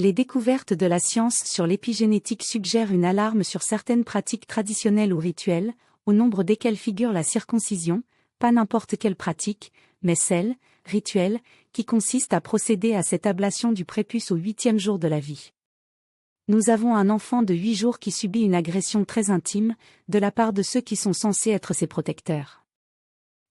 Les découvertes de la science sur l'épigénétique suggèrent une alarme sur certaines pratiques traditionnelles ou rituelles, au nombre desquelles figure la circoncision, pas n'importe quelle pratique, mais celle, rituelle, qui consiste à procéder à cette ablation du prépuce au 8e jour de la vie. Nous avons un enfant de 8 jours qui subit une agression très intime, de la part de ceux qui sont censés être ses protecteurs.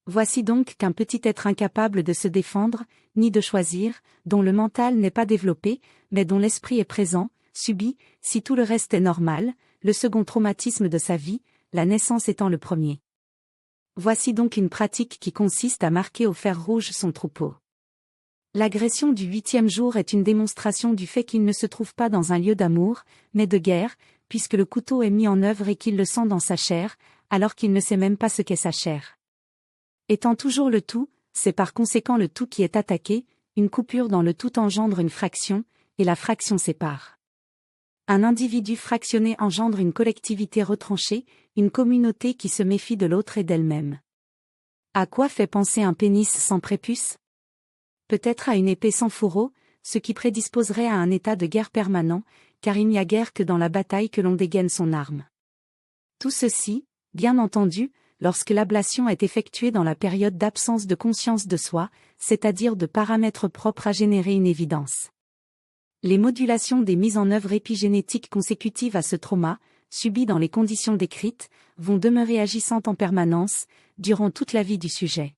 Voici donc qu'un petit être incapable de se défendre, ni de choisir, dont le mental n'est pas développé, mais dont l'esprit est présent, subit, si tout le reste est normal, le second traumatisme de sa vie, la naissance étant le premier. Voici donc une pratique qui consiste à marquer au fer rouge son troupeau. L'agression du 8e jour est une démonstration du fait qu'il ne se trouve pas dans un lieu d'amour, mais de guerre, puisque le couteau est mis en œuvre et qu'il le sent dans sa chair, alors qu'il ne sait même pas ce qu'est sa chair. Étant toujours le tout, c'est par conséquent le tout qui est attaqué, une coupure dans le tout engendre une fraction, et la fraction sépare. Un individu fractionné engendre une collectivité retranchée, une communauté qui se méfie de l'autre et d'elle-même. À quoi fait penser un pénis sans prépuce ? Peut-être à une épée sans fourreau, ce qui prédisposerait à un état de guerre permanent, car il n'y a guère que dans la bataille que l'on dégaine son arme. Tout ceci, bien entendu, lorsque l'ablation est effectuée dans la période d'absence de conscience de soi, c'est-à-dire de paramètres propres à générer une évidence. Les modulations des mises en œuvre épigénétiques consécutives à ce trauma, subies dans les conditions décrites, vont demeurer agissantes en permanence, durant toute la vie du sujet.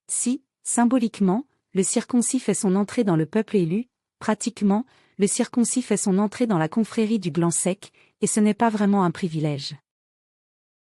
Si, symboliquement, le circoncis fait son entrée dans le peuple élu, pratiquement, le circoncis fait son entrée dans la confrérie du gland sec, et ce n'est pas vraiment un privilège.